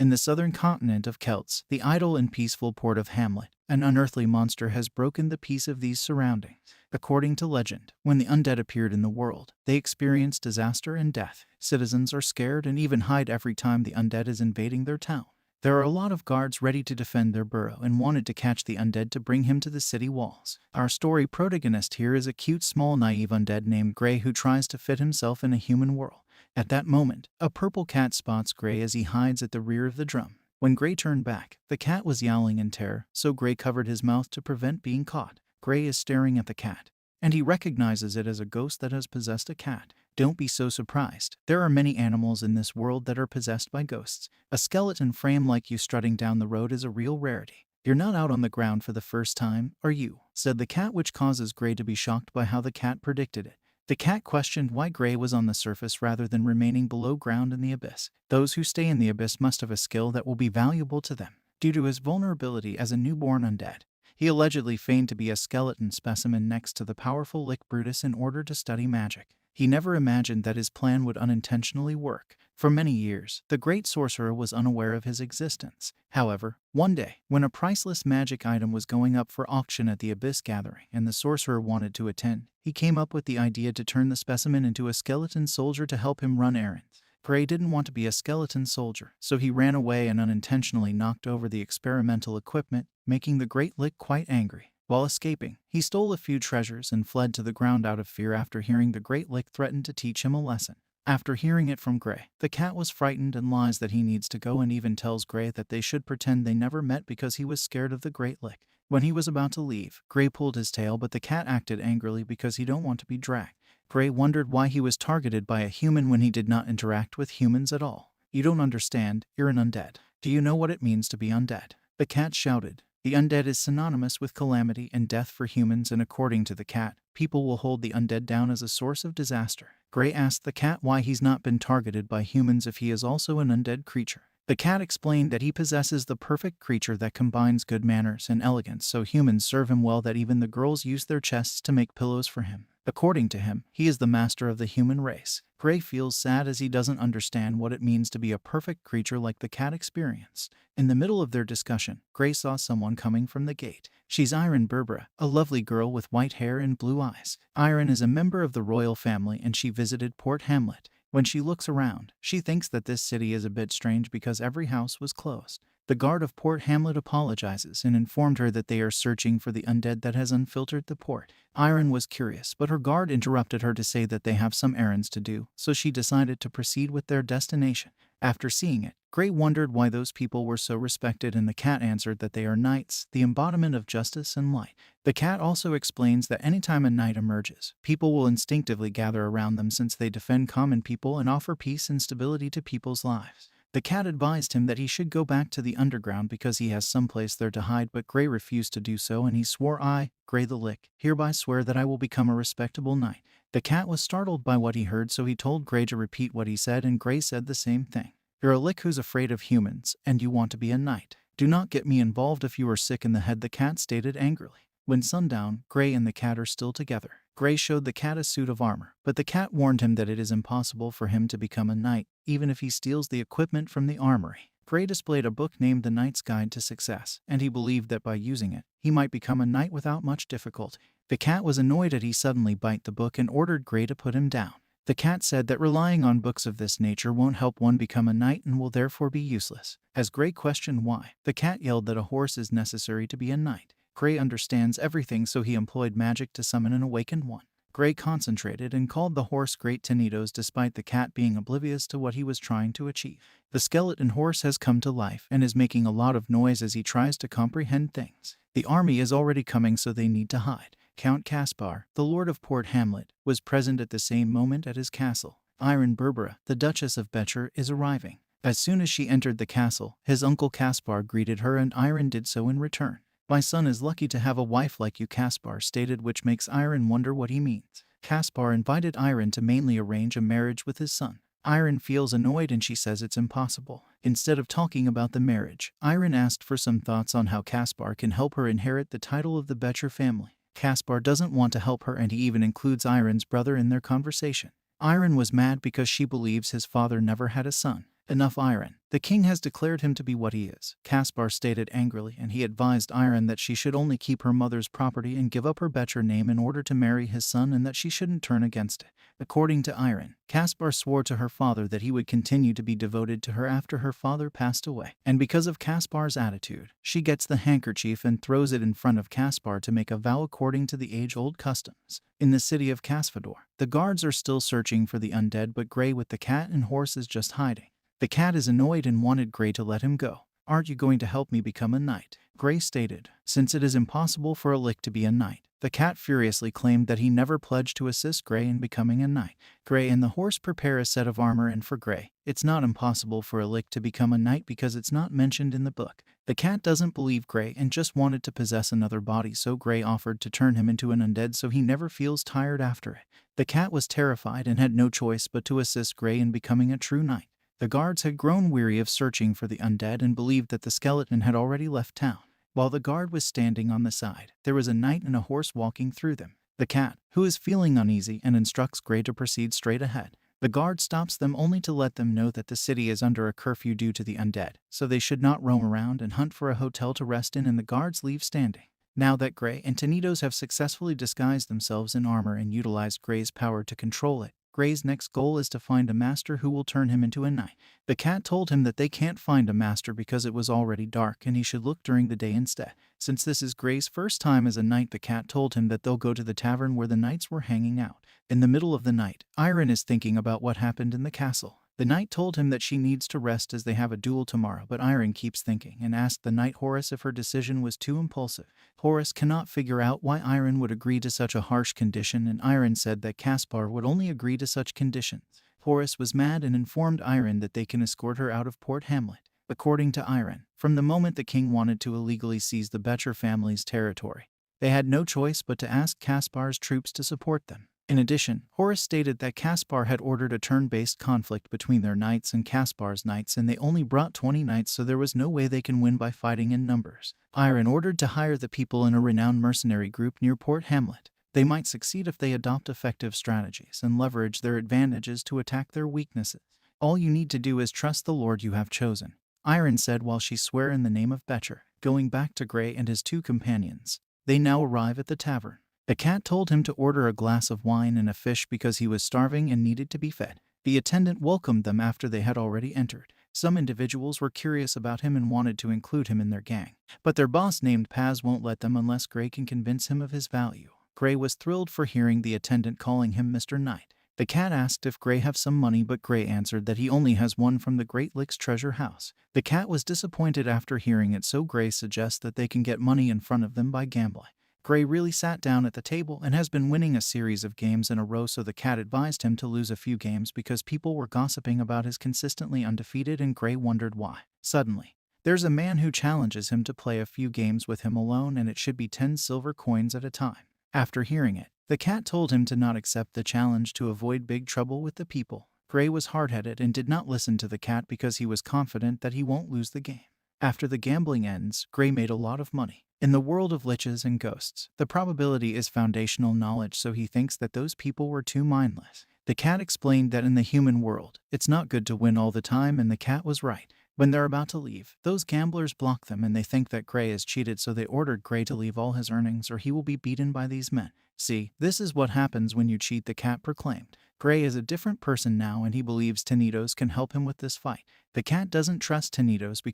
In the southern continent of Celts, the idle and peaceful port of Hamlet, an unearthly monster has broken the peace of these surroundings. According to legend, when the undead appeared in the world, they experience disaster and death. Citizens are scared and even hide every time the undead is invading their town. There are a lot of guards ready to defend their borough and wanted to catch the undead to bring him to the city walls. Our story protagonist here is a cute, small, naive undead named Gray who tries to fit himself in a human world. At that moment, a purple cat spots Gray as he hides at the rear of the drum. When Gray turned back, the cat was yowling in terror, so Gray covered his mouth to prevent being caught. Gray is staring at the cat, and he recognizes it as a ghost that has possessed a cat. Don't be so surprised. There are many animals in this world that are possessed by ghosts. A skeleton frame like you strutting down the road is a real rarity. You're not out on the ground for the first time, are you? Said the cat, which causes Gray to be shocked by how the cat predicted it. The cat questioned why Gray was on the surface rather than remaining below ground in the abyss. Those who stay in the abyss must have a skill that will be valuable to them. Due to his vulnerability as a newborn undead, he allegedly feigned to be a skeleton specimen next to the powerful Lich Brutus in order to study magic. He never imagined that his plan would unintentionally work. For many years, the great sorcerer was unaware of his existence. However, one day, when a priceless magic item was going up for auction at the Abyss Gathering and the sorcerer wanted to attend, he came up with the idea to turn the specimen into a skeleton soldier to help him run errands. Gray didn't want to be a skeleton soldier, so he ran away and unintentionally knocked over the experimental equipment, making the Great Lich quite angry. While escaping, he stole a few treasures and fled to the ground out of fear after hearing the Great Lich threaten to teach him a lesson. After hearing it from Gray, the cat was frightened and lies that he needs to go and even tells Gray that they should pretend they never met because he was scared of the Great Lich. When he was about to leave, Gray pulled his tail, but the cat acted angrily because he don't want to be dragged. Gray wondered why he was targeted by a human when he did not interact with humans at all. You don't understand, you're an undead. Do you know what it means to be undead? The cat shouted. The undead is synonymous with calamity and death for humans, and according to the cat, people will hold the undead down as a source of disaster. Gray asked the cat why he's not been targeted by humans if he is also an undead creature. The cat explained that he possesses the perfect creature that combines good manners and elegance, so humans serve him well that even the girls use their chests to make pillows for him. According to him, he is the master of the human race. Gray feels sad as he doesn't understand what it means to be a perfect creature like the cat experienced. In the middle of their discussion, Gray saw someone coming from the gate. She's Iron Berbera, a lovely girl with white hair and blue eyes. Iron is a member of the royal family and she visited Port Hamlet. When she looks around, she thinks that this city is a bit strange because every house was closed. The guard of Port Hamlet apologizes and informed her that they are searching for the undead that has unfiltered the port. Iron was curious, but her guard interrupted her to say that they have some errands to do, so she decided to proceed with their destination. After seeing it, Gray wondered why those people were so respected, and the cat answered that they are knights, the embodiment of justice and light. The cat also explains that anytime a knight emerges, people will instinctively gather around them since they defend common people and offer peace and stability to people's lives. The cat advised him that he should go back to the underground because he has someplace there to hide, but Gray refused to do so, and he swore, "I, Gray the Lich, hereby swear that I will become a respectable knight." The cat was startled by what he heard, so he told Gray to repeat what he said, and Gray said the same thing. "You're a Lich who's afraid of humans, and you want to be a knight. Do not get me involved if you are sick in the head," the cat stated angrily. When sundown, Gray and the cat are still together. Gray showed the cat a suit of armor, but the cat warned him that it is impossible for him to become a knight, even if he steals the equipment from the armory. Gray displayed a book named The Knight's Guide to Success, and he believed that by using it, he might become a knight without much difficulty. The cat was annoyed at he suddenly bite the book and ordered Gray to put him down. The cat said that relying on books of this nature won't help one become a knight and will therefore be useless. As Gray questioned why, the cat yelled that a horse is necessary to be a knight. Gray understands everything, so he employed magic to summon an awakened one. Gray concentrated and called the horse Great Tanitos, despite the cat being oblivious to what he was trying to achieve. The skeleton horse has come to life and is making a lot of noise as he tries to comprehend things. The army is already coming, so they need to hide. Count Caspar, the Lord of Port Hamlet, was present at the same moment at his castle. Iron Berbera, the Duchess of Becher, is arriving. As soon as she entered the castle, his uncle Caspar greeted her and Iron did so in return. "My son is lucky to have a wife like you," Caspar stated, which makes Iron wonder what he means. Caspar invited Iron to mainly arrange a marriage with his son. Iron feels annoyed and she says it's impossible. Instead of talking about the marriage, Iron asked for some thoughts on how Caspar can help her inherit the title of the Becher family. Caspar doesn't want to help her, and he even includes Iron's brother in their conversation. Iron was mad because she believes his father never had a son. Enough, Iron. The king has declared him to be what he is, Caspar stated angrily, and he advised Iron that she should only keep her mother's property and give up her Becher name in order to marry his son, and that she shouldn't turn against it. According to Iron, Caspar swore to her father that he would continue to be devoted to her after her father passed away. And because of Caspar's attitude, she gets the handkerchief and throws it in front of Caspar to make a vow according to the age-old customs. In the city of Casfador, the guards are still searching for the undead, but Grey with the cat and horse is just hiding. The cat is annoyed and wanted Grey to let him go. "Aren't you going to help me become a knight?" Grey stated, since it is impossible for a Lich to be a knight. The cat furiously claimed that he never pledged to assist Grey in becoming a knight. Grey and the horse prepare a set of armor, and for Grey, it's not impossible for a Lich to become a knight because it's not mentioned in the book. The cat doesn't believe Grey and just wanted to possess another body, so Grey offered to turn him into an undead so he never feels tired after it. The cat was terrified and had no choice but to assist Grey in becoming a true knight. The guards had grown weary of searching for the undead and believed that the skeleton had already left town. While the guard was standing on the side, there was a knight and a horse walking through them. The cat, who is feeling uneasy, and instructs Grey to proceed straight ahead. The guard stops them only to let them know that the city is under a curfew due to the undead, so they should not roam around and hunt for a hotel to rest in, and the guards leave standing. Now that Grey and Tanitos have successfully disguised themselves in armor and utilized Grey's power to control it, Grey's next goal is to find a master who will turn him into a knight. The cat told him that they can't find a master because it was already dark and he should look during the day instead. Since this is Grey's first time as a knight, the cat told him that they'll go to the tavern where the knights were hanging out. In the middle of the night, Iron is thinking about what happened in the castle. The knight told him that she needs to rest as they have a duel tomorrow, but Iron keeps thinking and asked the knight Horus if her decision was too impulsive. Horus cannot figure out why Iron would agree to such a harsh condition, and Iron said that Caspar would only agree to such conditions. Horus was mad and informed Iron that they can escort her out of Port Hamlet. According to Iron, from the moment the king wanted to illegally seize the Becher family's territory, they had no choice but to ask Caspar's troops to support them. In addition, Horus stated that Caspar had ordered a turn-based conflict between their knights and Caspar's knights, and they only brought 20 knights, so there was no way they can win by fighting in numbers. Iron ordered to hire the people in a renowned mercenary group near Port Hamlet. They might succeed if they adopt effective strategies and leverage their advantages to attack their weaknesses. All you need to do is trust the Lord you have chosen, Iron said while she swore in the name of Becher. Going back to Grey and his two companions, they now arrive at the tavern. The cat told him to order a glass of wine and a fish because he was starving and needed to be fed. The attendant welcomed them after they had already entered. Some individuals were curious about him and wanted to include him in their gang, but their boss named Paz won't let them unless Grey can convince him of his value. Grey was thrilled for hearing the attendant calling him Mr. Knight. The cat asked if Grey have some money, but Grey answered that he only has one from the Great Lich's treasure house. The cat was disappointed after hearing it, so Grey suggests that they can get money in front of them by gambling. Grey really sat down at the table and has been winning a series of games in a row, so the cat advised him to lose a few games because people were gossiping about his consistently undefeated, and Grey wondered why. Suddenly, there's a man who challenges him to play a few games with him alone, and it should be 10 silver coins at a time. After hearing it, the cat told him to not accept the challenge to avoid big trouble with the people. Grey was hard-headed and did not listen to the cat because he was confident that he won't lose the game. After the gambling ends, Grey made a lot of money. In the world of liches and ghosts, the probability is foundational knowledge, so he thinks that those people were too mindless. The cat explained that in the human world, it's not good to win all the time, and the cat was right. When they're about to leave, those gamblers block them and they think that Grey is cheated, so they ordered Grey to leave all his earnings or he will be beaten by these men. "See, this is what happens when you cheat," the cat proclaimed. Grey is a different person now and he believes Tanitos can help him with this fight. The cat doesn't trust Tanitos because